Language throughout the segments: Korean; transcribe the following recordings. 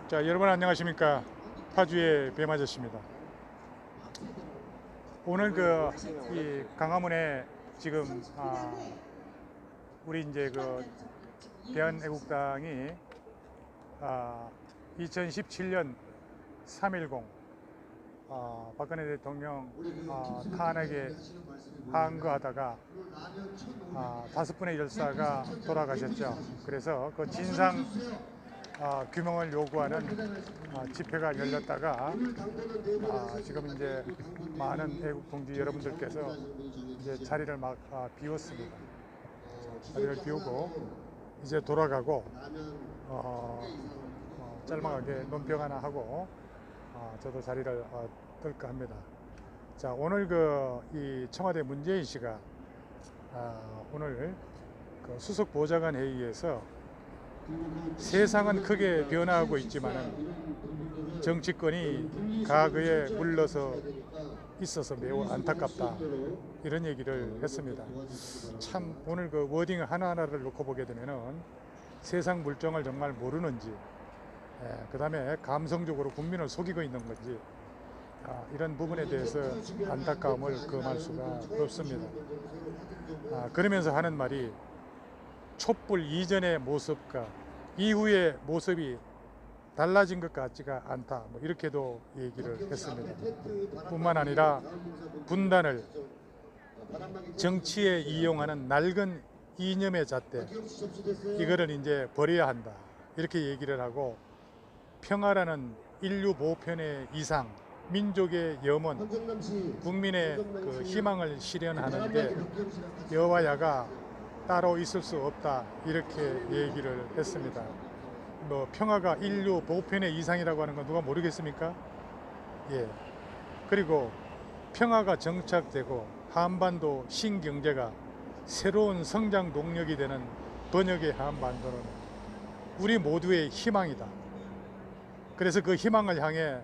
자, 여러분 안녕하십니까? 파주의 뱀아저씨입니다. 오늘 이 광화문에 지금 우리 이제 대한애국당이 2017년 3.10 박근혜 대통령 탄핵에 항거하다가 5분의 열사가 돌아가셨죠. 그래서 그 진상 규명을 요구하는 집회가 열렸다가 지금 이제 많은 애국 동지 여러분들께서 이제 자리를 막 비웠습니다. 자리를 비우고 이제 돌아가고 짤막하게 논평 하나 하고 저도 자리를 뜰까 합니다. 자, 오늘 이 청와대 문재인 씨가 오늘 수석 보좌관 회의에서 세상은 크게 변화하고 있지만 정치권이 과거에 물러서 있어서 매우 안타깝다, 이런 얘기를 했습니다. 참 오늘 워딩 하나하나를 놓고 보게 되면은 세상 물정을 정말 모르는지, 그 다음에 감성적으로 국민을 속이고 있는 건지, 이런 부분에 대해서 안타까움을 금할 수가 없습니다. 그러면서 하는 말이 촛불 이전의 모습과 이후의 모습이 달라진 것 같지가 않다, 뭐 이렇게도 얘기를 했습니다. 뿐만 아니라 분단을 정치에 이용하는 낡은 이념의 잣대, 이거를 이제 버려야 한다, 이렇게 얘기를 하고, 평화라는 인류 보편의 이상, 민족의 염원, 국민의 희망을 실현하는데 여와 야가 따로 있을 수 없다, 이렇게 얘기를 했습니다. 평화가 인류 보편의 이상이라고 하는 건 누가 모르겠습니까? 예. 그리고 평화가 정착되고 한반도 신경제가 새로운 성장 동력이 되는 번역의 한반도는 우리 모두의 희망이다. 그래서 그 희망을 향해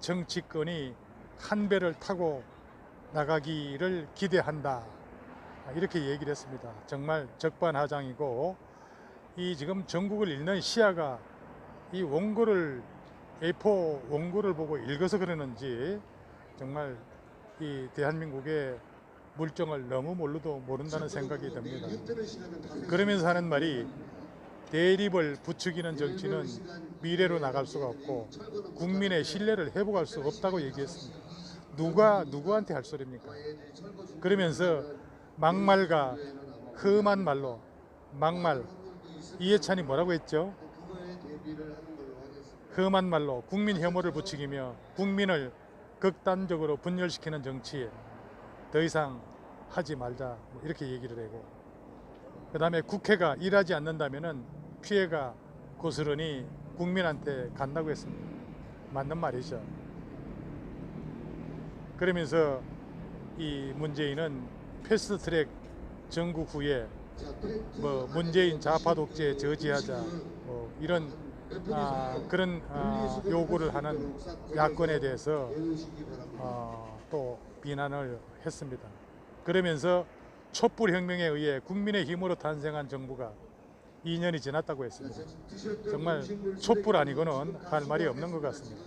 정치권이 한 배를 타고 나가기를 기대한다, 이렇게 얘기를 했습니다. 정말 적반하장이고, 이 지금 전국을 읽는 시야가 이 원고를, A4 원고를 보고 읽어서 그러는지 정말 이 대한민국의 물정을 너무 모른다는 생각이 듭니다. 그러면서 하는 말이 대립을 부추기는 정치는 미래로 나갈 수가 없고 국민의 신뢰를 회복할 수 없다고 얘기했습니다. 누가 누구한테 할 소리입니까? 그러면서 막말과 험한 말로, 막말, 이해찬이 뭐라고 했죠? 험한 말로 국민 혐오를 부추기며 국민을 극단적으로 분열시키는 정치에 더 이상 하지 말자, 뭐 이렇게 얘기를 하고, 그 다음에 국회가 일하지 않는다면은 피해가 고스란히 국민한테 간다고 했습니다. 맞는 말이죠. 그러면서 이 문재인은 패스트트랙 전국 후에 문재인 좌파 독재 저지하자, 이런 그런 요구를 하는 야권에 대해서 또 비난을 했습니다. 그러면서 촛불혁명에 의해 국민의힘으로 탄생한 정부가 2년이 지났다고 했습니다. 정말 촛불 아니고는 할 말이 없는 것 같습니다.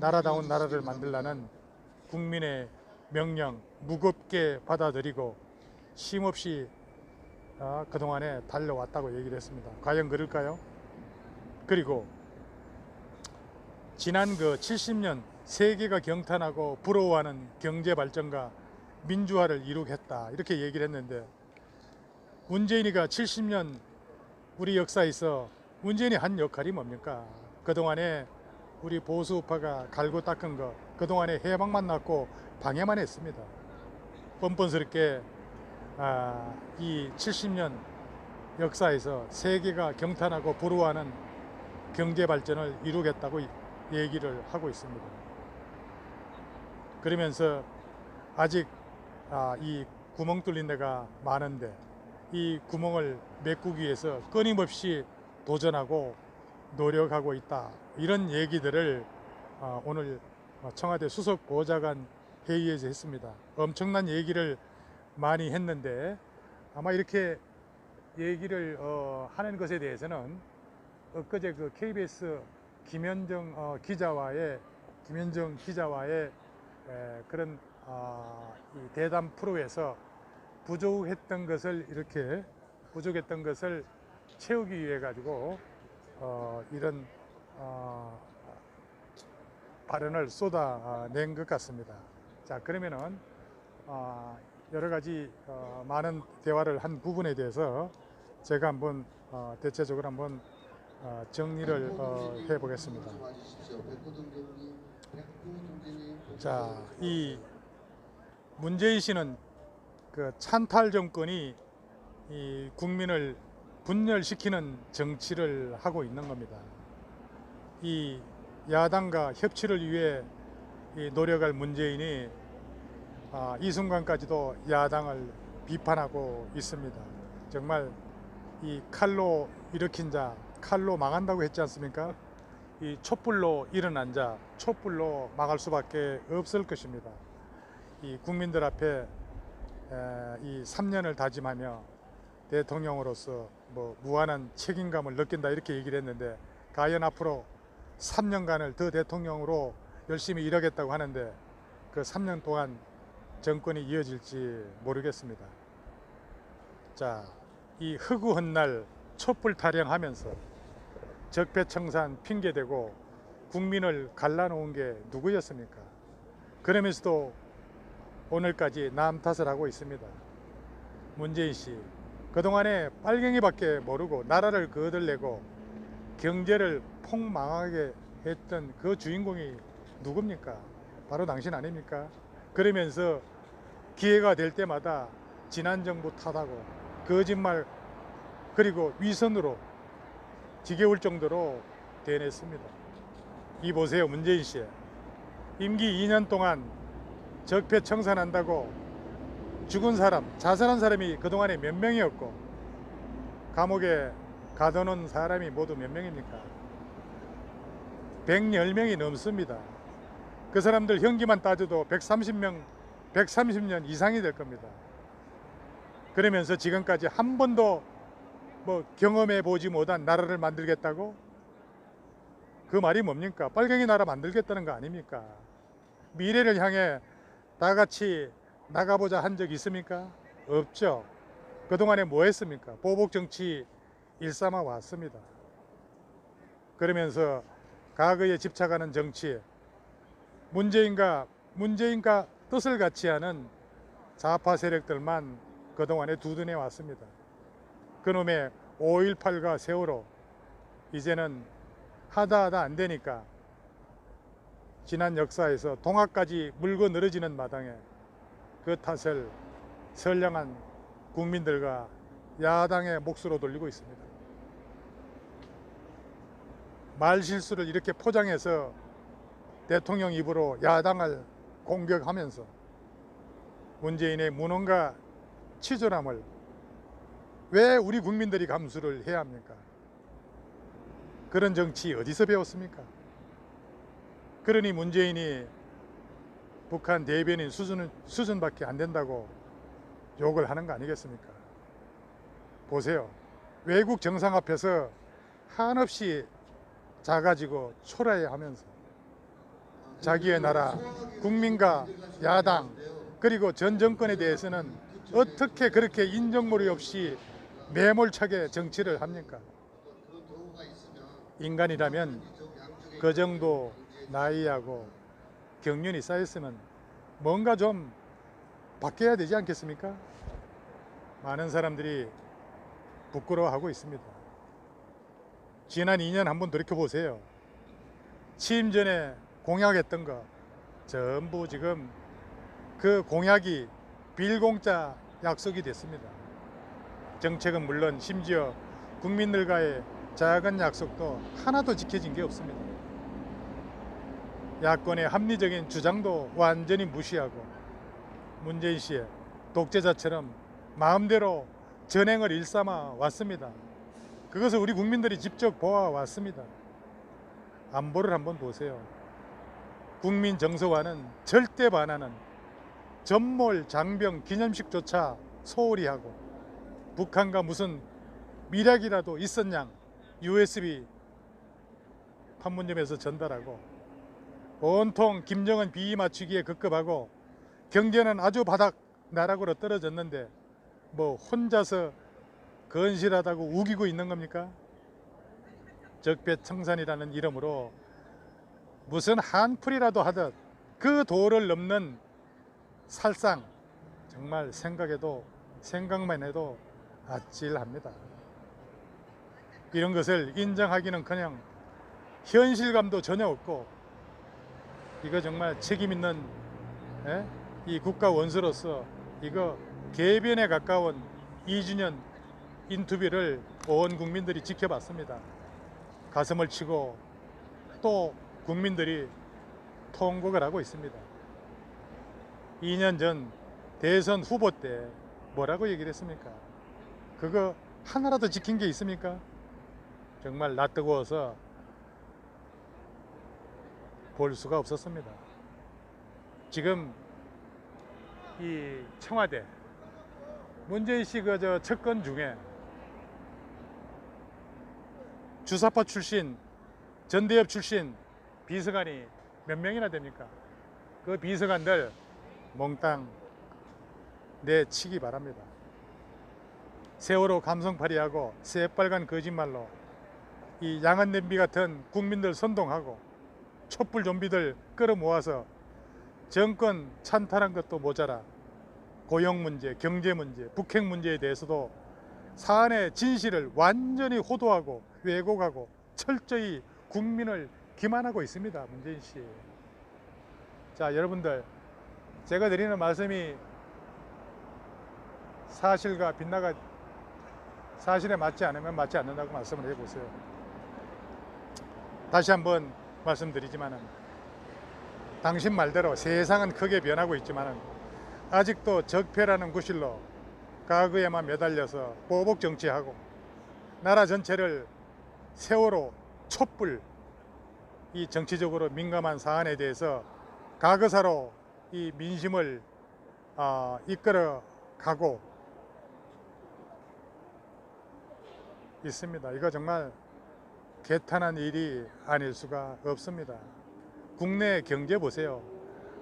나라다운 나라를 만들라는 국민의 명령 무겁게 받아들이고 쉼없이 그동안에 달려왔다고 얘기를 했습니다. 과연 그럴까요? 그리고 지난 70년 세계가 경탄하고 부러워하는 경제발전과 민주화를 이루겠다, 이렇게 얘기를 했는데, 문재인이가 70년 우리 역사에서 문재인이 한 역할이 뭡니까? 그동안에 우리 보수우파가 갈고 닦은 거, 그동안에 해방만 났고 방해만 했습니다. 뻔뻔스럽게 이 70년 역사에서 세계가 경탄하고 부러워하는 경제발전을 이루겠다고 얘기를 하고 있습니다. 그러면서 아직 이 구멍 뚫린 데가 많은데 이 구멍을 메꾸기 위해서 끊임없이 도전하고 노력하고 있다, 이런 얘기들을 오늘 청와대 수석 보좌관 회의에서 했습니다. 엄청난 얘기를 많이 했는데, 아마 이렇게 얘기를 하는 것에 대해서는 엊그제 KBS 김현정 기자와의 그런 이 대담 프로에서 부족했던 것을 채우기 위해 가지고 이런 발언을 쏟아낸 것 같습니다. 자, 그러면은 여러 가지 많은 대화를 한 부분에 대해서 제가 한번 대체적으로 한번 정리를 해보겠습니다. 자, 이 문재인 씨는 그 찬탈 정권이 이 국민을 분열시키는 정치를 하고 있는 겁니다. 이 야당과 협치를 위해 노력할 문재인이 이 순간까지도 야당을 비판하고 있습니다. 정말 이 칼로 일으킨 자 칼로 망한다고 했지 않습니까? 이 촛불로 일어난 자 촛불로 망할 수밖에 없을 것입니다. 이 국민들 앞에 이 3년을 다짐하며 대통령으로서 뭐 무한한 책임감을 느낀다 이렇게 얘기를 했는데, 과연 앞으로 3년간을 더 대통령으로 열심히 일하겠다고 하는데 그 3년 동안 정권이 이어질지 모르겠습니다. 자, 이 허구한 날 촛불 타령하면서 적폐청산 핑계대고 국민을 갈라놓은 게 누구였습니까? 그러면서도 오늘까지 남 탓을 하고 있습니다. 문재인 씨, 그동안에 빨갱이밖에 모르고 나라를 거들내고 경제를 폭망하게 했던 그 주인공이 누굽니까? 바로 당신 아닙니까? 그러면서 기회가 될 때마다 지난 정부 탓하고 거짓말 그리고 위선으로 지겨울 정도로 대냈습니다. 이 보세요, 문재인 씨. 임기 2년 동안 적폐청산한다고 죽은 사람, 자살한 사람이 그동안에 몇 명이었고 감옥에 가둬놓은 사람이 모두 몇 명입니까? 110명이 넘습니다. 그 사람들 형기만 따져도 130년 이상이 될 겁니다. 그러면서 지금까지 한 번도 뭐 경험해 보지 못한 나라를 만들겠다고? 그 말이 뭡니까? 빨갱이 나라 만들겠다는 거 아닙니까? 미래를 향해 다 같이 나가보자 한 적 있습니까? 없죠. 그동안에 뭐 했습니까? 보복 정치 일삼아 왔습니다. 그러면서 과거에 집착하는 정치, 문재인과 뜻을 같이 하는 좌파 세력들만 그동안에 두둔해 왔습니다. 그놈의 5.18과 세월호, 이제는 하다 안 되니까 지난 역사에서 동학까지 물고 늘어지는 마당에 그 탓을 선량한 국민들과 야당의 몫으로 돌리고 있습니다. 말 실수를 이렇게 포장해서 대통령 입으로 야당을 공격하면서 문재인의 무능과 치졸함을 왜 우리 국민들이 감수를 해야 합니까? 그런 정치 어디서 배웠습니까? 그러니 문재인이 북한 대변인 수준밖에 안 된다고 욕을 하는 거 아니겠습니까? 보세요. 외국 정상 앞에서 한없이 작아지고 초라해하면서 자기의 나라, 국민과 야당 그리고 전 정권에 대해서는 어떻게 그렇게 인정머리 없이 매몰차게 정치를 합니까? 인간이라면 그 정도 나이하고 경륜이 쌓였으면 뭔가 좀 바뀌어야 되지 않겠습니까? 많은 사람들이 부끄러워하고 있습니다. 지난 2년 한번 돌이켜보세요. 취임 전에 공약했던 거 전부 지금 그 공약이 빌공짜 약속이 됐습니다. 정책은 물론 심지어 국민들과의 작은 약속도 하나도 지켜진 게 없습니다. 야권의 합리적인 주장도 완전히 무시하고 문재인 씨의 독재자처럼 마음대로 전행을 일삼아 왔습니다. 그것을 우리 국민들이 직접 보아왔습니다. 안보를 한번 보세요. 국민 정서와는 절대 반하는 전몰 장병 기념식조차 소홀히 하고 북한과 무슨 밀약이라도 있었냐 USB 판문점에서 전달하고 온통 김정은 비위 맞추기에 급급하고 경제는 아주 바닥 나락으로 떨어졌는데 뭐 혼자서 건실하다고 우기고 있는 겁니까? 적폐청산이라는 이름으로 무슨 한풀이라도 하듯 그 도를 넘는 살상, 정말 생각만 해도 아찔합니다. 이런 것을 인정하기는커녕 현실감도 전혀 없고, 이거 정말 책임 있는 이 국가 원수로서 이거 개변에 가까운 2주년 인투비를 온 국민들이 지켜봤습니다. 가슴을 치고 또 국민들이 통곡을 하고 있습니다. 2년 전 대선 후보 때 뭐라고 얘기를 했습니까? 그거 하나라도 지킨 게 있습니까? 정말 낯뜨거워서 볼 수가 없었습니다. 지금 이 청와대 문재인 씨 그 측근 중에 주사파 출신, 전대협 출신 비서관이 몇 명이나 됩니까? 그 비서관들 몽땅 내치기 바랍니다. 세월호 감성팔이하고 새빨간 거짓말로 이 양한 냄비 같은 국민들 선동하고 촛불 좀비들 끌어모아서 정권 찬탈한 것도 모자라 고용 문제, 경제 문제, 북핵 문제에 대해서도 사안의 진실을 완전히 호도하고 왜곡하고 철저히 국민을 기만하고 있습니다. 문재인 씨. 자, 여러분들, 제가 드리는 말씀이 사실과 빗나가 사실에 맞지 않으면 맞지 않는다고 말씀을 해보세요. 다시 한번 말씀드리지만은 당신 말대로 세상은 크게 변하고 있지만은 아직도 적폐라는 구실로 과거에만 매달려서 보복 정치하고 나라 전체를 세월호, 촛불 이 정치적으로 민감한 사안에 대해서 과거사로 이 민심을 이끌어 가고 있습니다. 이거 정말 개탄한 일이 아닐 수가 없습니다. 국내 경제 보세요.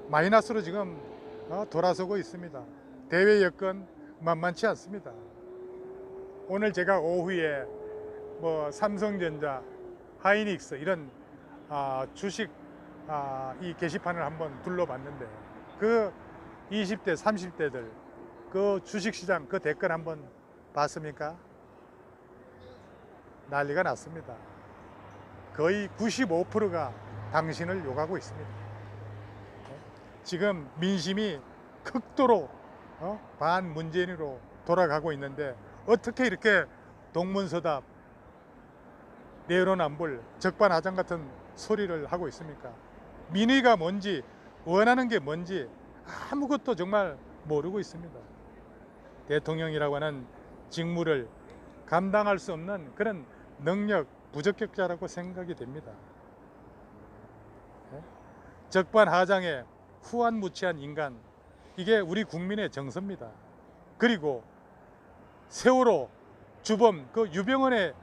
마이너스로 지금 돌아서고 있습니다. 대외 여건 만만치 않습니다. 오늘 제가 오후에 뭐 삼성전자, 하이닉스 이런 주식 이 게시판을 한번 둘러봤는데 그 20대, 30대들 그 주식시장 그 댓글 한번 봤습니까? 난리가 났습니다. 거의 95%가 당신을 욕하고 있습니다. 지금 민심이 극도로 반문재인으로 돌아가고 있는데 어떻게 이렇게 동문서답, 내로남불, 적반하장 같은 소리를 하고 있습니까? 민의가 뭔지, 원하는 게 뭔지 아무것도 정말 모르고 있습니다. 대통령이라고 하는 직무를 감당할 수 없는 그런 능력 부적격자라고 생각이 됩니다. 적반하장에 후안무치한 인간, 이게 우리 국민의 정서입니다. 그리고 세월호 주범 그 유병헌의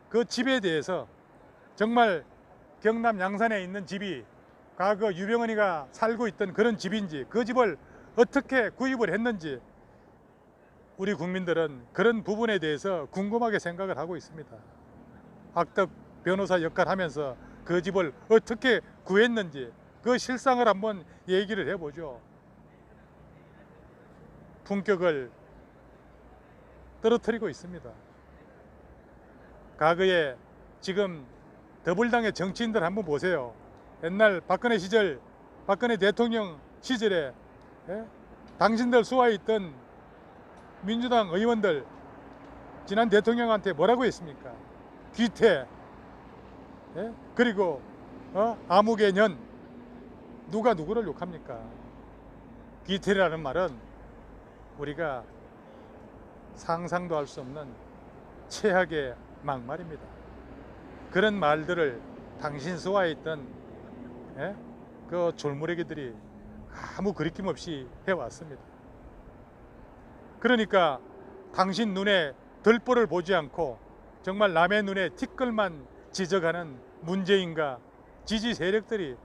그 집에 대해서 정말 경남 양산에 있는 집이 과거 유병헌이가 살고 있던 그런 집인지 그 집을 어떻게 구입을 했는지 우리 국민들은 그런 부분에 대해서 궁금하게 생각을 하고 있습니다. 악덕 변호사 역할 하면서 그 집을 어떻게 구했는지 그 실상을 한번 얘기를 해보죠. 품격을 떨어뜨리고 있습니다. 과거에 지금 더불당의 정치인들 한번 보세요. 옛날 박근혜 시절, 박근혜 대통령 시절에 당신들 수하에 있던 민주당 의원들 지난 대통령한테 뭐라고 했습니까? 귀태, 그리고 아무개년, 누가 누구를 욕합니까? 귀태라는 말은 우리가 상상도 할 수 없는 최악의 막말입니다. 그런 말들을 당신 수하에 있던 그 졸무레기들이 아무 거리낌 없이 해왔습니다. 그러니까 당신 눈에 들보를 보지 않고 정말 남의 눈에 티끌만 지적하는 문재인과 지지 세력들이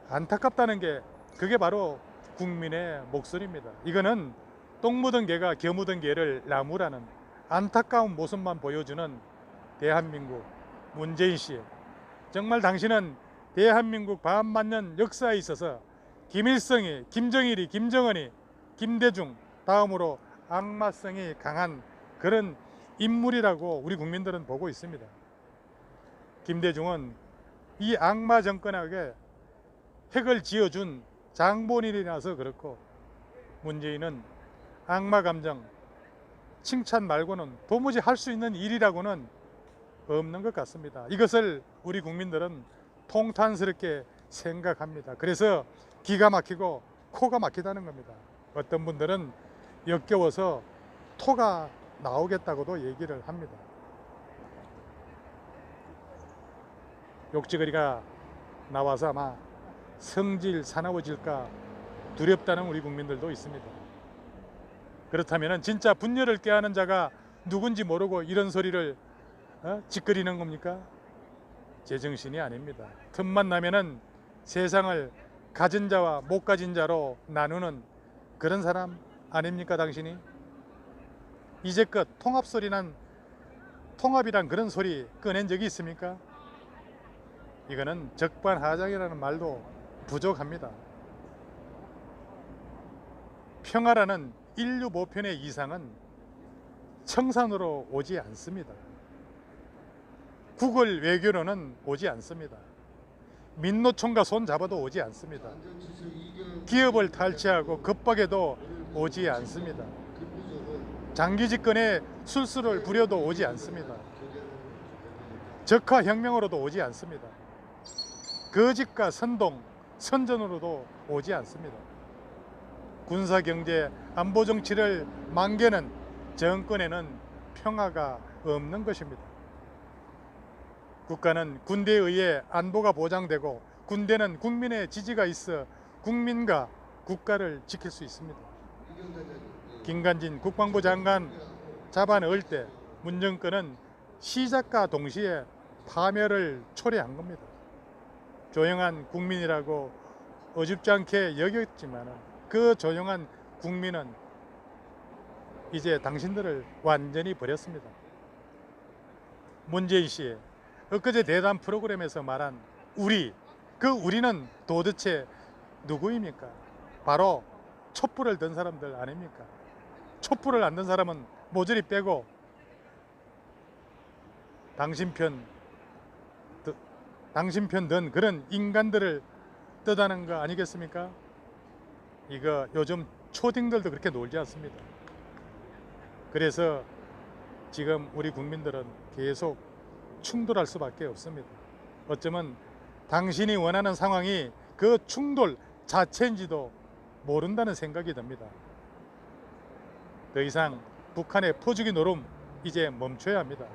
안타깝다는 게 그게 바로 국민의 목소리입니다. 이거는 똥 묻은 개가 겨 묻은 개를 나무라는 안타까운 모습만 보여주는 대한민국 문재인 씨, 정말 당신은 대한민국 반만년 역사에 있어서 김일성이, 김정일이, 김정은이, 김대중 다음으로 악마성이 강한 그런 인물이라고 우리 국민들은 보고 있습니다. 김대중은 이 악마 정권에게 핵을 지어준 장본인이라서 그렇고, 문재인은 악마 감정, 칭찬 말고는 도무지 할 수 있는 일이라고는 없는 것 같습니다. 이것을 우리 국민들은 통탄스럽게 생각합니다. 그래서 기가 막히고 코가 막히다는 겁니다. 어떤 분들은 역겨워서 토가 나오겠다고도 얘기를 합니다. 욕지거리가 나와서 아마 성질 사나워질까 두렵다는 우리 국민들도 있습니다. 그렇다면 진짜 분열을 꾀하는 자가 누군지 모르고 이런 소리를 짓거리는 겁니까? 제정신이 아닙니다. 틈만 나면은 세상을 가진 자와 못 가진 자로 나누는 그런 사람 아닙니까, 당신이? 이제껏 통합이란 그런 소리 꺼낸 적이 있습니까? 이거는 적반하장이라는 말도 부족합니다. 평화라는 인류 보편의 이상은 청산으로 오지 않습니다. 국을 외교로는 오지 않습니다. 민노총과 손 잡아도 오지 않습니다. 기업을 탈취하고 겁박해도 오지 않습니다. 장기 집권에 술수를 부려도 오지 않습니다. 적화혁명으로도 오지 않습니다. 거짓과 선동, 선전으로도 오지 않습니다. 군사, 경제, 안보 정치를 만개는 정권에는 평화가 없는 것입니다. 국가는 군대에 의해 안보가 보장되고, 군대는 국민의 지지가 있어 국민과 국가를 지킬 수 있습니다. 김관진 국방부 장관 잡아넣을 때 문정권은 시작과 동시에 파멸을 초래한 겁니다. 조용한 국민이라고 어줍지 않게 여겼지만 그 조용한 국민은 이제 당신들을 완전히 버렸습니다. 문재인 씨, 엊그제 대담 프로그램에서 말한 우리, 그 우리는 도대체 누구입니까? 바로 촛불을 든 사람들 아닙니까? 촛불을 안 든 사람은 모조리 빼고 당신 편 든 그런 인간들을 뜻하는 거 아니겠습니까? 이거 요즘 초딩들도 그렇게 놀지 않습니다. 그래서 지금 우리 국민들은 계속 충돌할 수밖에 없습니다. 어쩌면 당신이 원하는 상황이 그 충돌 자체인지도 모른다는 생각이 듭니다. 더 이상 북한의 포주기 노름 이제 멈춰야 합니다.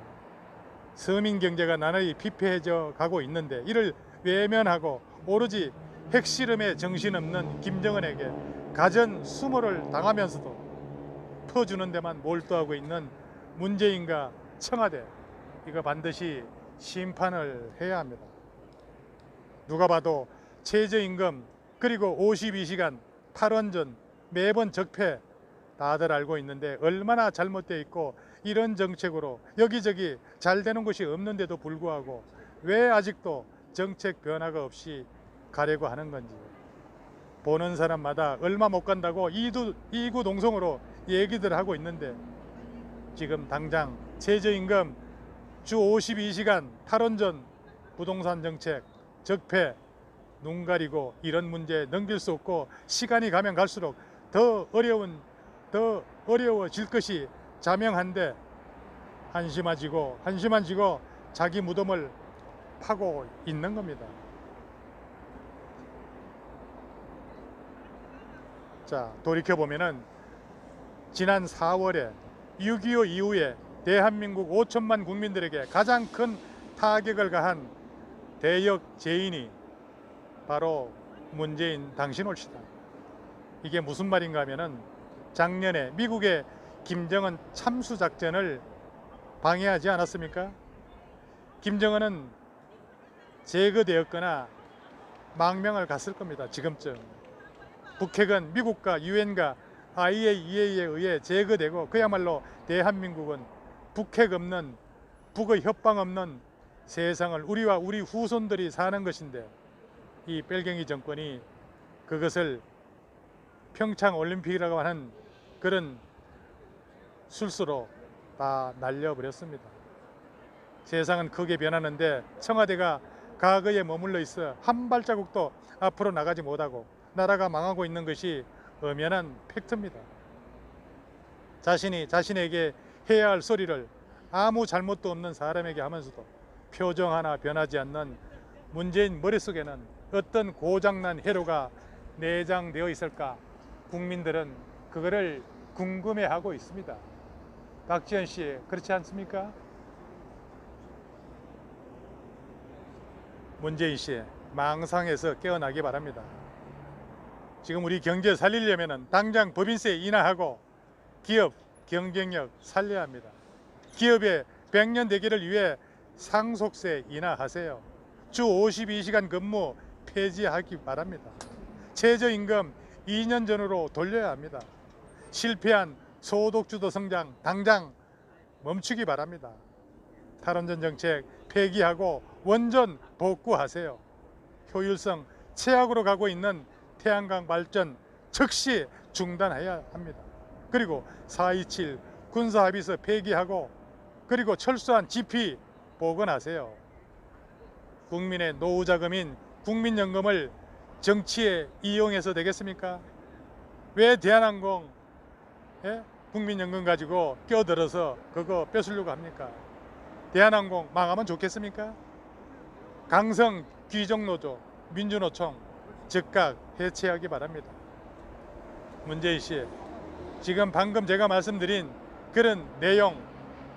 서민 경제가 나날이 피폐해져 가고 있는데 이를 외면하고 오로지 핵실험에 정신없는 김정은에게 가전 수모를 당하면서도 퍼주는 데만 몰두하고 있는 문재인과 청와대, 이거 반드시 심판을 해야 합니다. 누가 봐도 최저임금 그리고 52시간 탈원전 매번 적폐 다들 알고 있는데 얼마나 잘못되어 있고, 이런 정책으로 여기저기 잘 되는 곳이 없는데도 불구하고 왜 아직도 정책 변화가 없이 가려고 하는 건지, 보는 사람마다 얼마 못 간다고 이구동성으로 얘기들 하고 있는데 지금 당장 최저임금, 주 52시간 탈원전, 부동산 정책, 적폐, 눈 가리고 이런 문제 넘길 수 없고, 시간이 가면 갈수록 더 어려워질 것이 자명한데 한심해지고 자기 무덤을 파고 있는 겁니다. 자, 돌이켜보면은 지난 4월에 6.25 이후에 대한민국 5천만 국민들에게 가장 큰 타격을 가한 대역 죄인이 바로 문재인 당신 옳시다. 이게 무슨 말인가 하면은 작년에 미국의 김정은 참수작전을 방해하지 않았습니까? 김정은은 제거되었거나 망명을 갔을 겁니다. 지금쯤. 북핵은 미국과 유엔과 IAEA에 의해 제거되고 그야말로 대한민국은 북핵 없는, 북의 협방 없는 세상을 우리와 우리 후손들이 사는 것인데, 이 뺄갱이 정권이 그것을 평창 올림픽이라고 하는 그런 술수로 다 날려버렸습니다. 세상은 크게 변하는데 청와대가 과거에 머물러 있어 한 발자국도 앞으로 나가지 못하고 나라가 망하고 있는 것이 엄연한 팩트입니다. 자신이 자신에게 해야 할 소리를 아무 잘못도 없는 사람에게 하면서도 표정 하나 변하지 않는 문재인 머릿속에는 어떤 고장난 회로가 내장되어 있을까? 국민들은 그거를 궁금해하고 있습니다. 박지원 씨, 그렇지 않습니까? 문재인 씨, 망상에서 깨어나기 바랍니다. 지금 우리 경제 살리려면 당장 법인세 인하하고 기업 경쟁력 살려야 합니다. 기업의 100년 대계를 위해 상속세 인하하세요. 주 52시간 근무 폐지하기 바랍니다. 최저임금 2년 전으로 돌려야 합니다. 실패한 소득주도 성장 당장 멈추기 바랍니다. 탈원전 정책 폐기하고 원전 복구하세요. 효율성 최악으로 가고 있는 태양광 발전 즉시 중단해야 합니다. 그리고 4.27 군사합의서 폐기하고 그리고 철수한 GP 복원하세요. 국민의 노후자금인 국민연금을 정치에 이용해서 되겠습니까? 왜 대한항공 국민연금 가지고 껴들어서 그거 뺏으려고 합니까? 대한항공 망하면 좋겠습니까? 강성 귀족노조 민주노총 즉각 해체하기 바랍니다. 문재인 씨, 지금 방금 제가 말씀드린 그런 내용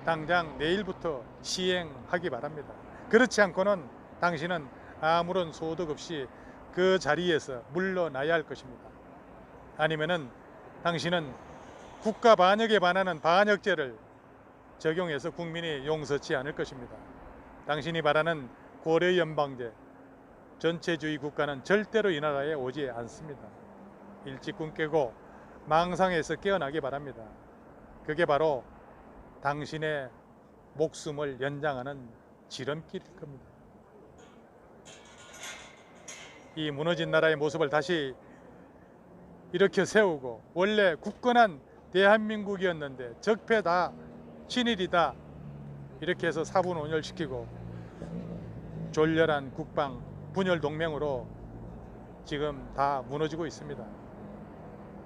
당장 내일부터 시행하기 바랍니다. 그렇지 않고는 당신은 아무런 소득 없이 그 자리에서 물러나야 할 것입니다. 아니면은 당신은 국가 반역에 반하는 반역죄를 적용해서 국민이 용서치 않을 것입니다. 당신이 바라는 고려연방제, 전체주의 국가는 절대로 이 나라에 오지 않습니다. 일찍 꿈 깨고 망상에서 깨어나기 바랍니다. 그게 바로 당신의 목숨을 연장하는 지름길일 겁니다. 이 무너진 나라의 모습을 다시 일으켜 세우고 원래 굳건한 대한민국이었는데 적폐다, 친일이다 이렇게 해서 사분온열시키고 졸렬한 국방 분열 동맹으로 지금 다 무너지고 있습니다.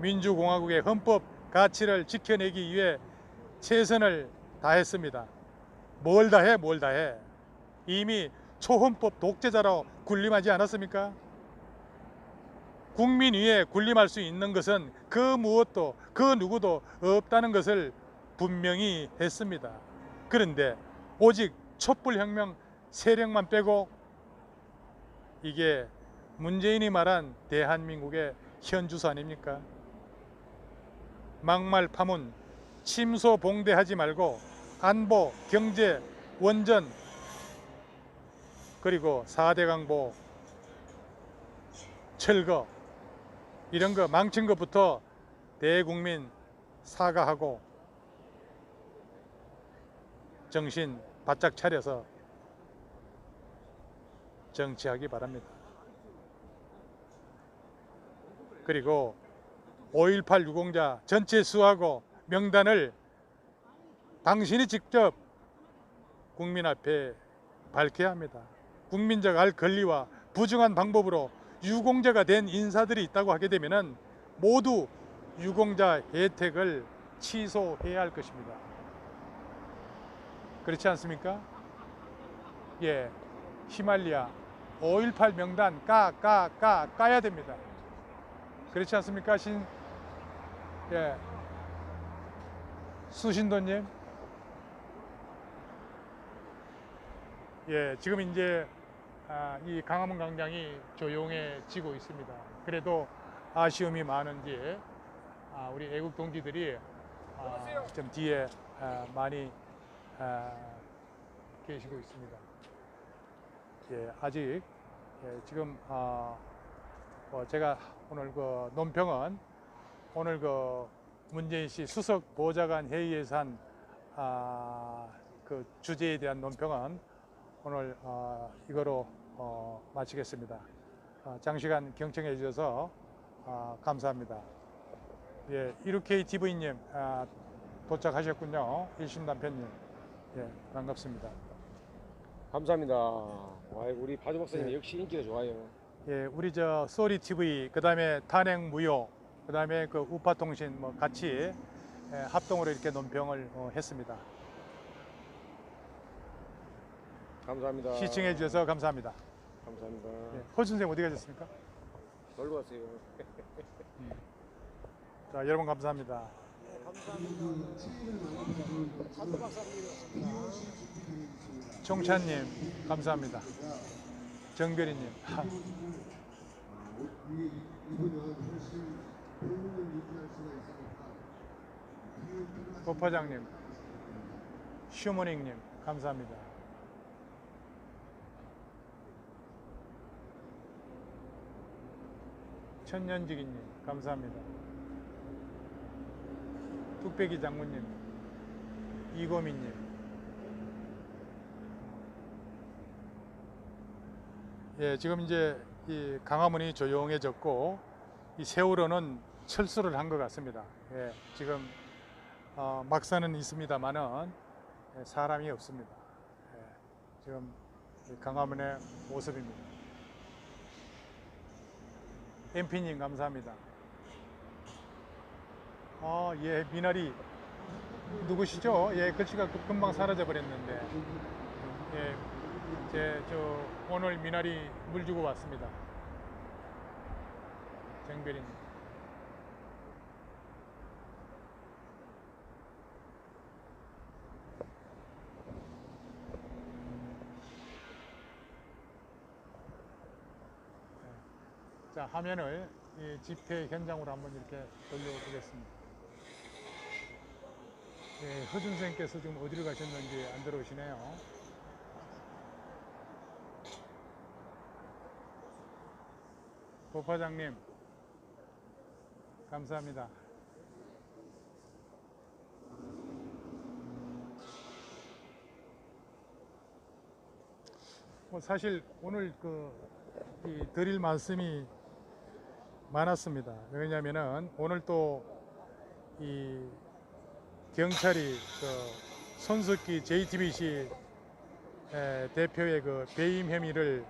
민주공화국의 헌법 가치를 지켜내기 위해 최선을 다했습니다. 뭘 다해? 뭘 다해? 이미 초헌법 독재자로 군림하지 않았습니까? 국민 위에 군림할 수 있는 것은 그 무엇도 그 누구도 없다는 것을 분명히 했습니다. 그런데 오직 촛불혁명 세력만 빼고 이게 문재인이 말한 대한민국의 현주소 아닙니까? 막말 파문 침소봉대하지 말고 안보, 경제, 원전 그리고 4대 강보 철거 이런 거 망친 것부터 대국민 사과하고 정신 바짝 차려서 정치하기 바랍니다. 그리고 5.18 유공자 전체 수하고 명단을 당신이 직접 국민 앞에 밝혀야 합니다. 국민적 알 권리와 부정한 방법으로 유공자가 된 인사들이 있다고 하게 되면 모두 유공자 혜택을 취소해야 할 것입니다. 그렇지 않습니까? 예, 휘말리아 5.18 명단 까야 됩니다. 그렇지 않습니까? 수신도님? 예, 지금 이제 이 강화문 광장이 조용해지고 있습니다. 그래도 아쉬움이 많은지 우리 애국 동지들이 좀 뒤에 많이 계시고 있습니다. 예, 아직 지금 제가 오늘 그 논평은 오늘 그 문재인 씨 수석 보좌관 회의에서 한 그 주제에 대한 논평은 오늘 이거로 마치겠습니다. 장시간 경청해 주셔서 감사합니다. 예, 이루케이 TV님 도착하셨군요. 일심단편님. 예, 반갑습니다. 감사합니다. 우리 바주 박사님 예. 역시 인기가 좋아요. 예, 우리 저 쏘리 TV, 그다음에 탄핵 무효, 그다음에 그 우파 통신 뭐 같이 합동으로 이렇게 논평을 했습니다. 감사합니다. 시청해 주셔서 감사합니다. 감사합니다. 예, 허 선생님 어디 가셨습니까? 놀러 왔어요. 자, 여러분 감사합니다. 네, 감사합니다. 바주 박사님이었습니다. 총찬님 감사합니다. 정별이님. 고파장님, 슈머닝님 감사합니다. 천년지기님 감사합니다. 뚝배기 장군님, 이고민님, 예, 지금 이제 이 강화문이 조용해졌고 이 세월호는 철수를 한 것 같습니다. 예, 지금 막사는 있습니다만은 사람이 없습니다. 예, 지금 이 강화문의 모습입니다. MP님 감사합니다. 예, 미나리 누구시죠? 예, 글씨가 금방 사라져 버렸는데, 예, 저 오늘 미나리 물 주고 왔습니다. 정별이님. 자, 화면을 이 집회 현장으로 한번 이렇게 돌려보겠습니다. 예, 허준 선생님께서 지금 어디로 가셨는지 안 들어오시네요. 고파장님 감사합니다. 뭐 사실 오늘 이 드릴 말씀이 많았습니다. 왜냐하면은 오늘 또 이 경찰이 손석희 JTBC 대표의 그 배임 혐의를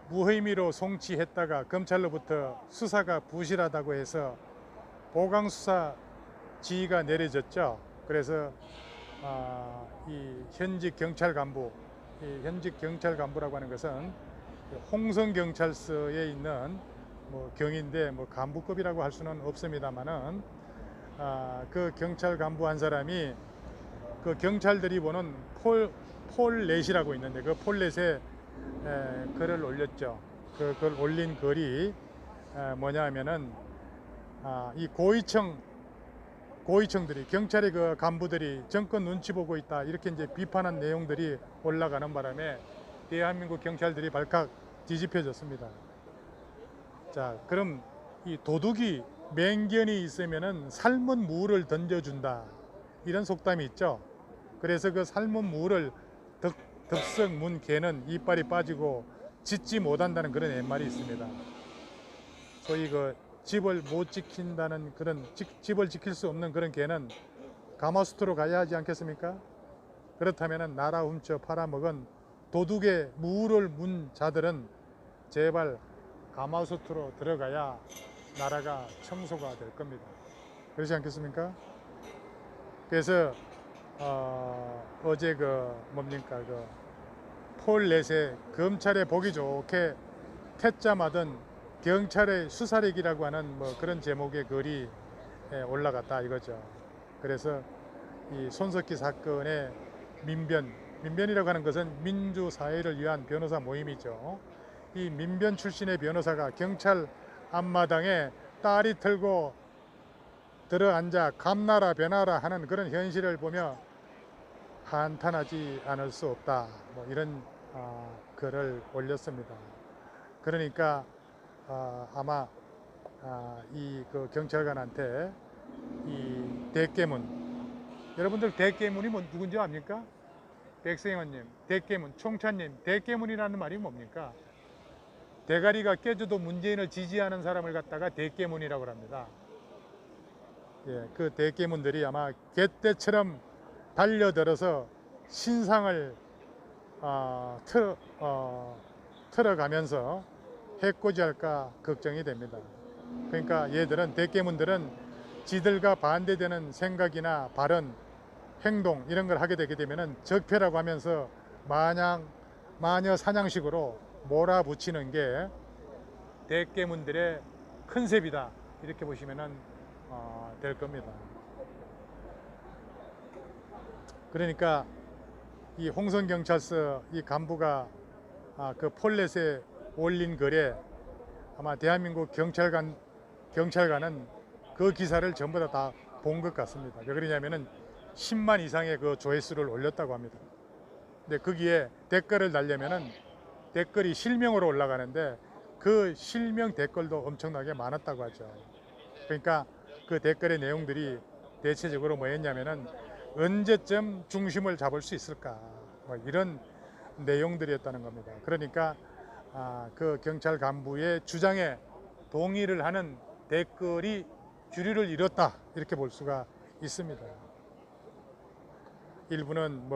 무혐의로 송치했다가 검찰로부터 수사가 부실하다고 해서 보강 수사 지휘가 내려졌죠. 그래서 이 현직 경찰 간부라고 하는 것은 홍성 경찰서에 있는 뭐 경인데 뭐 간부급이라고 할 수는 없습니다만은 그 경찰 간부 한 사람이 그 경찰들이 보는 폴넷이라고 있는데 그 폴넷에 글을 올렸죠. 그걸 올린 글이 뭐냐 하면은 이 고위청들이 경찰의 그 간부들이 정권 눈치 보고 있다 이렇게 이제 비판한 내용들이 올라가는 바람에 대한민국 경찰들이 발칵 뒤집혀졌습니다. 자, 그럼 이 도둑이 맹견이 있으면은 삶은 무를 던져준다 이런 속담이 있죠. 그래서 그 삶은 무를 덥석 문 개는 이빨이 빠지고 짖지 못한다는 그런 옛말이 있습니다. 소위 그 집을 못 지킨다는 그런 집을 지킬 수 없는 그런 개는 가마수트로 가야 하지 않겠습니까? 그렇다면 나라 훔쳐 팔아먹은 도둑의 무를 문 자들은 제발 가마수트로 들어가야 나라가 청소가 될 겁니다. 그렇지 않겠습니까? 그래서 어제 뭡니까 폴넷에 검찰에 보기 좋게 태자 맞은 경찰의 수사력이라고 하는 뭐 그런 제목의 글이 올라갔다 이거죠. 그래서 이 손석희 사건의 민변이라고 하는 것은 민주사회를 위한 변호사 모임이죠. 이 민변 출신의 변호사가 경찰 앞마당에 딸이 털고 들어앉아 감나라 변하라 하는 그런 현실을 보며 한탄하지 않을 수 없다. 뭐 이런 글을 올렸습니다. 그러니까 아마 이 그 경찰관한테 이 대깨문, 여러분들 대깨문이 누군지 압니까? 백승현님, 대깨문, 총찬님, 대깨문이라는 말이 뭡니까? 대가리가 깨져도 문재인을 지지하는 사람을 갖다가 대깨문이라고 합니다. 예, 그 대깨문들이 아마 개떼처럼 달려들어서 신상을 틀어가면서 해코지할까 걱정이 됩니다. 그러니까 얘들은, 대깨문들은 지들과 반대되는 생각이나 발언, 행동 이런 걸 하게 되게 되면은 적폐라고 하면서 마녀 사냥식으로 몰아붙이는 게 대깨문들의 컨셉이다, 이렇게 보시면은 될 겁니다. 그러니까 이 홍성경찰서 이 간부가 그 폴렛에 올린 글에 아마 대한민국 경찰관은 그 기사를 전부 다 본 것 같습니다. 왜 그러냐면은 10만 이상의 그 조회수를 올렸다고 합니다. 근데 거기에 댓글을 달려면은 댓글이 실명으로 올라가는데 그 실명 댓글도 엄청나게 많았다고 하죠. 그러니까 그 댓글의 내용들이 대체적으로 뭐였냐면은 언제쯤 중심을 잡을 수 있을까, 뭐 이런 내용들이었다는 겁니다. 그러니까 그 경찰 간부의 주장에 동의를 하는 댓글이 주류를 이뤘다, 이렇게 볼 수가 있습니다. 일부는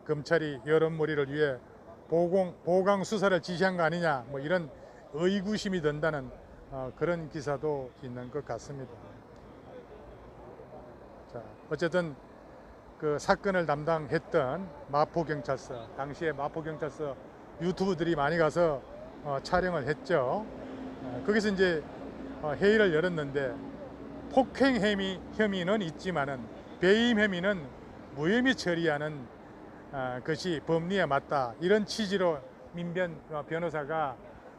검찰이 여론몰이를 위해 보강 수사를 지시한 거 아니냐, 뭐 이런 의구심이 든다는 그런 기사도 있는 것 같습니다. 자, 어쨌든 그 사건을 담당했던 마포경찰서, 당시에 마포경찰서 유튜브들이 많이 가서 촬영을 했죠. 거기서 이제 회의를 열었는데, 폭행 혐의는 있지만은 배임 혐의는 무혐의 처리하는 것이 법리에 맞다, 이런 취지로 민변 변호사가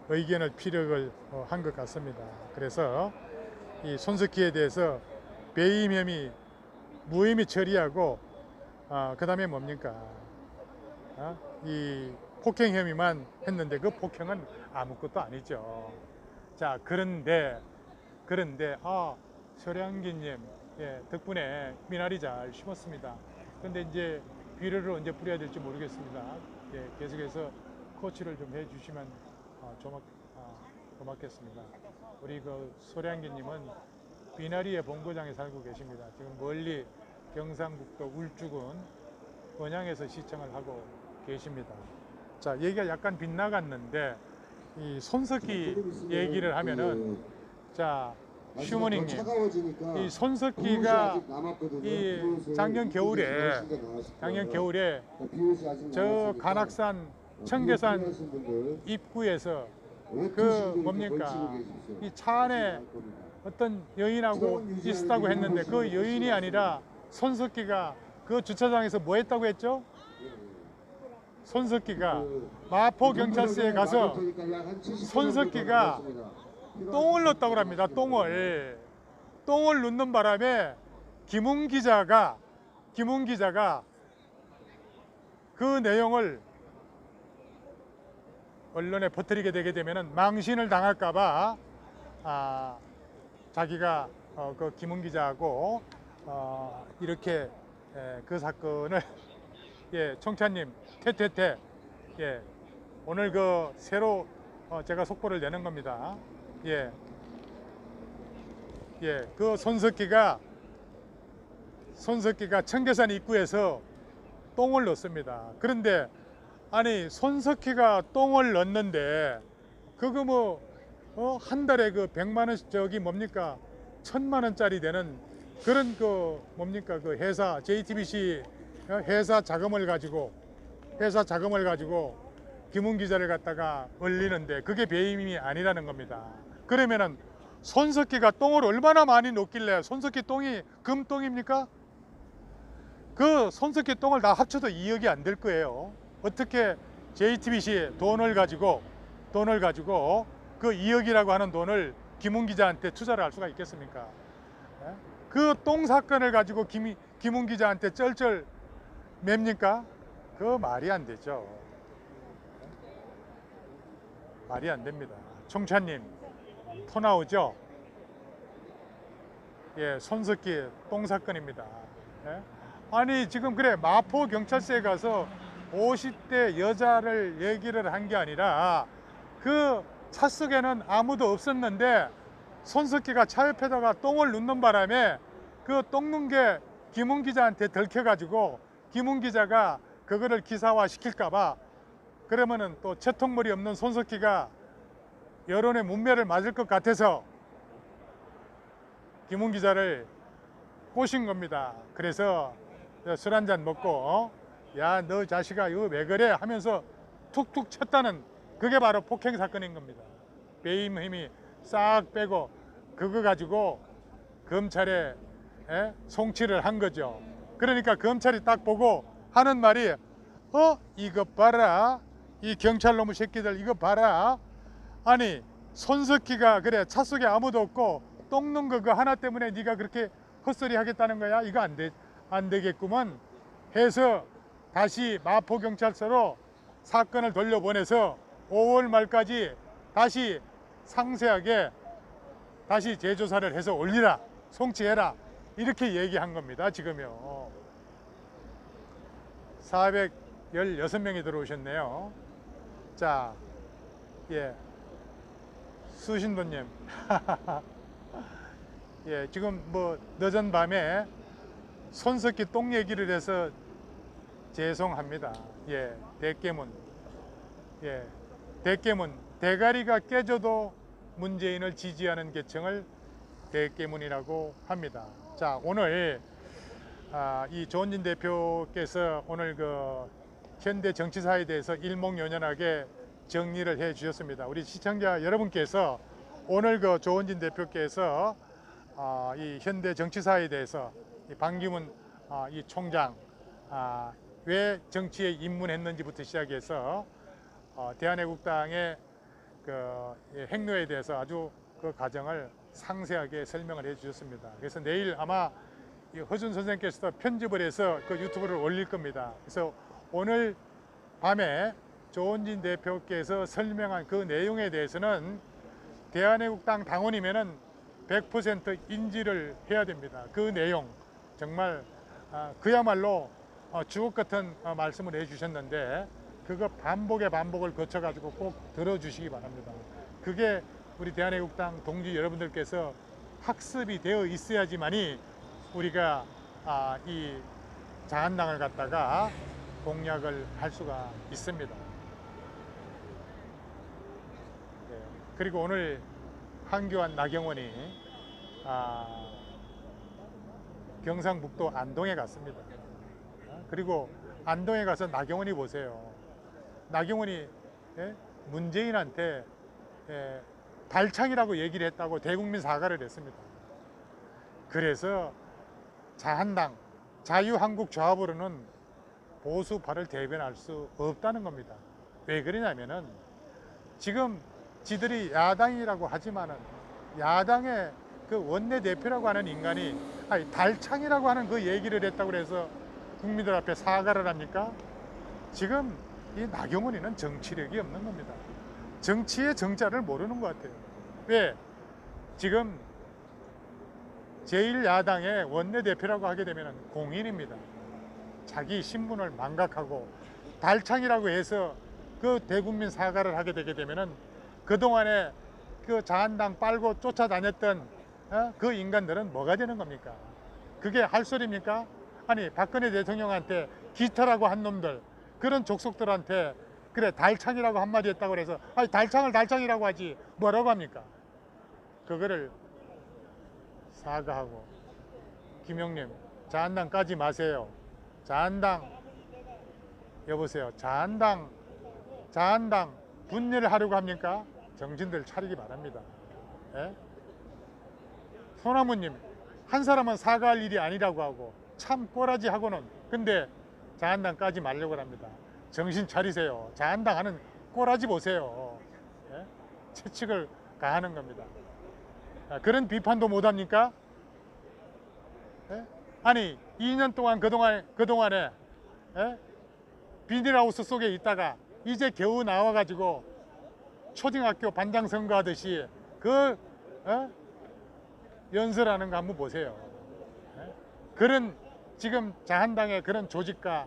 의견을 피력을 한 것 같습니다. 그래서 이 손석희에 대해서 배임 혐의 무혐의 처리하고 그 다음에 뭡니까? 이 폭행 혐의만 했는데 그 폭행은 아무것도 아니죠. 자, 그런데 서량기님, 예, 덕분에 미나리 잘 심었습니다. 근데 이제 비료를 언제 뿌려야 될지 모르겠습니다. 예, 계속해서 코치를 좀 해주시면 고맙겠습니다. 우리 그 소량기님은 미나리의 본고장에 살고 계십니다. 지금 멀리 경상북도 울주군 원양에서 시청을 하고 계십니다. 자, 얘기가 약간 빗나갔는데 이 손석희 얘기를 하면은, 자, 슈머닝님, 이 손석희가 이 작년 겨울에 저 간악산 청계산 입구에서 그 뭡니까, 이 차 안에 어떤 여인하고 있었다고 했는데 그 여인이 아니라 손석희가 그 주차장에서 뭐 했다고 했죠? 손석희가 마포경찰서에 가서 손석희가 똥을 넣었다고 합니다. 똥을 넣는 바람에 김웅 기자가 그 내용을 언론에 퍼뜨리게 되게 되면은 망신을 당할까봐 자기가 그 김웅 기자하고 이렇게 그 사건을 예, 총차님 퇴퇴퇴, 예, 오늘 그 새로 제가 속보를 내는 겁니다. 예, 그 손석희가 청계산 입구에서 똥을 넣습니다. 그런데 아니, 손석희가 똥을 넣는데 그거 뭐 한 달에 그 100만 원, 저기 뭡니까 1000만 원짜리 되는 그런 그 뭡니까 그 회사 JTBC 회사 자금을 가지고 김웅 기자를 갖다가 올리는데 그게 배임이 아니라는 겁니다. 그러면은 손석희가 똥을 얼마나 많이 넣길래, 손석희 똥이 금똥입니까? 그 손석희 똥을 다 합쳐도 2억이 안 될 거예요. 어떻게 JTBC 돈을 가지고 그 2억이라고 하는 돈을 김웅 기자한테 투자를 할 수가 있겠습니까? 그 똥 사건을 가지고 김웅 기자한테 쩔쩔 맵니까? 그 말이 안 되죠. 말이 안 됩니다. 총차님, 토 나오죠? 예, 손석희 똥 사건입니다. 예? 아니 지금 그래 마포 경찰서에 가서 50대 여자를 얘기를 한 게 아니라 그 차 속에는 아무도 없었는데 손석희가 차 옆에다가 똥을 눕는 바람에 그 똥 눕은 게 김훈 기자한테 들켜가지고 김훈 기자가 그거를 기사화 시킬까봐 그러면은 또 채통머리 없는 손석희가 여론의 문매를 맞을 것 같아서 김훈 기자를 꼬신 겁니다. 그래서 술 한잔 먹고 야 너 자식아 이거 왜 그래 하면서 툭툭 쳤다는 그게 바로 폭행 사건인 겁니다. 배임 힘이 싹 빼고 그거 가지고 검찰에 송치를 한 거죠. 그러니까 검찰이 딱 보고 하는 말이 이거 봐라 이 경찰 놈의 새끼들 이거 봐라 아니 손석희가 그래 차 속에 아무도 없고 똥 넣은 거 하나 때문에 네가 그렇게 헛소리 하겠다는 거야 이거 안 되겠구먼 해서 다시 마포경찰서로 사건을 돌려보내서 5월 말까지 다시 상세하게 다시 재조사를 해서 올리라 송치해라 이렇게 얘기한 겁니다. 지금요 416명이 들어오셨네요. 자, 예, 수신도님 예, 지금 뭐 늦은 밤에 손석희 똥 얘기를 해서 죄송합니다. 예, 대깨문 예, 대깨문 대가리가 깨져도 문재인을 지지하는 계층을 대깨문이라고 합니다. 자, 오늘 이 조원진 대표께서 오늘 그 현대 정치사에 대해서 일목요연하게 정리를 해 주셨습니다. 우리 시청자 여러분께서 오늘 그 조원진 대표께서 이 현대 정치사에 대해서 이 반기문 이 총장 왜 정치에 입문했는지부터 시작해서 대한애국당의 그 행로에 대해서 아주 그 과정을 상세하게 설명을 해 주셨습니다. 그래서 내일 아마 허준 선생님께서도 편집을 해서 그 유튜브를 올릴 겁니다. 그래서 오늘 밤에 조원진 대표께서 설명한 그 내용에 대해서는 대한애국당 당원이면은 100% 인지를 해야 됩니다. 그 내용 정말 그야말로 주옥 같은 말씀을 해주셨는데 그거 반복의 반복을 거쳐가지고 꼭 들어주시기 바랍니다. 그게 우리 대한애국당 동지 여러분들께서 학습이 되어 있어야지만이 우리가 이 자한당을 갖다가 공략을 할 수가 있습니다. 네. 그리고 오늘 한교안 나경원이 경상북도 안동에 갔습니다. 그리고 안동에 가서 나경원이 보세요. 나경원이 문재인한테 달창이라고 얘기를 했다고 대국민 사과를 했습니다. 그래서 자한당, 자유한국조합으로는 보수파를 대변할 수 없다는 겁니다. 왜 그러냐면은 지금 지들이 야당이라고 하지만은 야당의 그 원내대표라고 하는 인간이 달창이라고 하는 그 얘기를 했다고 해서 국민들 앞에 사과를 합니까? 지금 이 나경원이는 정치력이 없는 겁니다. 정치의 정자를 모르는 것 같아요. 왜? 지금 제1야당의 원내대표라고 하게 되면 공인입니다. 자기 신분을 망각하고 달창이라고 해서 그 대국민 사과를 하게 되게 되면은 그동안에 그 자한당 빨고 쫓아다녔던 그 인간들은 뭐가 되는 겁니까? 그게 할 소리입니까? 아니 박근혜 대통령한테 깃털하고 한 놈들 그런 족속들한테 그래 달창이라고 한마디 했다고 그래서 아니 달창을 달창이라고 하지 뭐라고 합니까? 그거를 사과하고 김용님 자한당 까지 마세요. 자한당 여보세요. 자한당 분열하려고 합니까? 정신들 차리기 바랍니다. 예? 소나무님 한 사람은 사과할 일이 아니라고 하고 참 꼬라지 하고는 근데 자한당 까지 말려고 합니다. 정신 차리세요. 자한당 하는 꼬라지 보세요. 예? 채찍을 가하는 겁니다. 그런 비판도 못합니까? 예? 아니 2년 동안 그동안에 예? 비닐하우스 속에 있다가 이제 겨우 나와가지고 초등학교 반장 선거하듯이 그 연설하는 거 한번 보세요. 그런 지금 자한당의 그런 조직과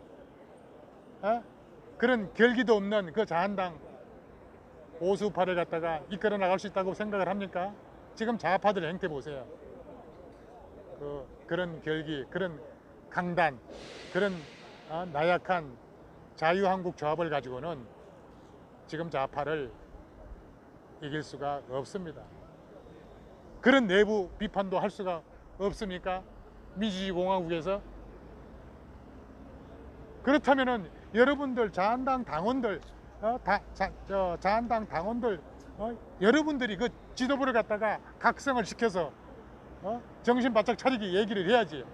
그런 결기도 없는 그 자한당 보수파를 갖다가 이끌어 나갈 수 있다고 생각을 합니까? 지금 좌파들 행태 보세요. 그런 결기, 그런 강단, 그런 나약한 자유한국 조합을 가지고는 지금 좌파를 이길 수가 없습니다. 그런 내부 비판도 할 수가 없습니까? 민주주의 공화국에서. 그렇다면은 여러분들 자한당 당원들, 자한당 당원들, 여러분들이 그 지도부를 갖다가 각성을 시켜서 정신 바짝 차리게 얘기를 해야지.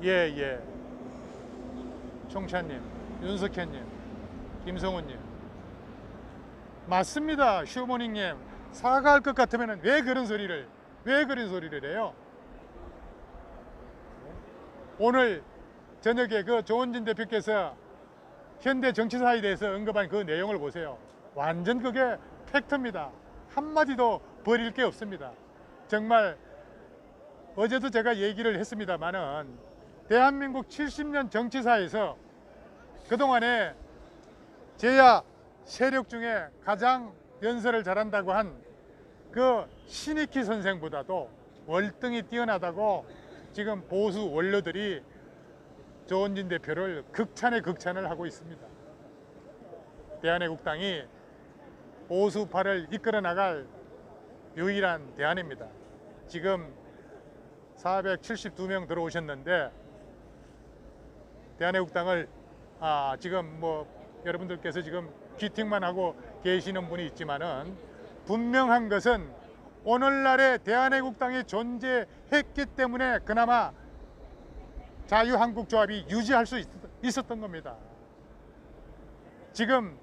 예. 총찬님, 윤석현님, 김성훈님. 맞습니다. 슈모닝님. 사과할 것 같으면 왜 그런 소리를 해요? 오늘 저녁에 그 조원진 대표께서 현대 정치사에 대해서 언급한 그 내용을 보세요. 완전 그게 팩트입니다. 한마디도 버릴 게 없습니다. 정말 어제도 제가 얘기를 했습니다마는 대한민국 70년 정치사에서 그동안에 제야 세력 중에 가장 연설을 잘한다고 한 그 신익희 선생보다도 월등히 뛰어나다고 지금 보수 원로들이 조원진 대표를 극찬을 하고 있습니다. 대한애국당이 보수파를 이끌어 나갈 유일한 대안입니다. 지금 472명 들어오셨는데 대한애국당을 지금 뭐 여러분들께서 지금 귀팅만 하고 계시는 분이 있지만은 분명한 것은 오늘날의 대한애국당이 존재했기 때문에 그나마 자유한국조합이 유지할 수 있었던 겁니다. 지금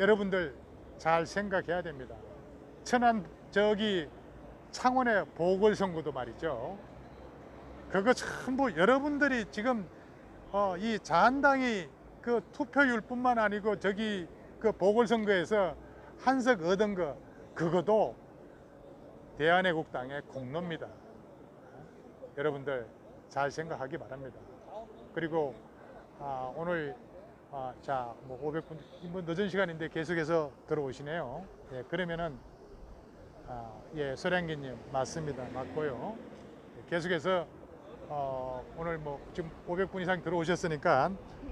여러분들 잘 생각해야 됩니다. 창원의 보궐선거도 말이죠. 그거 전부 여러분들이 지금 이 자한당이 그 투표율뿐만 아니고 저기 그 보궐선거에서 한석 얻은 거 그것도 대한애국당의 공로입니다. 여러분들 잘 생각하기 바랍니다. 그리고 오늘 뭐 500분 뭐 늦은 시간인데 계속해서 들어오시네요. 예, 그러면은 소량기님 맞습니다. 맞고요. 계속해서 오늘 뭐 지금 500분 이상 들어오셨으니까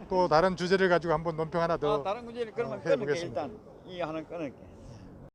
또 다른 주제를 가지고 한번 논평 하나 더 다른 문제를 그러면 해보겠습니다. 끊을게. 일단 이 하나 끊을게.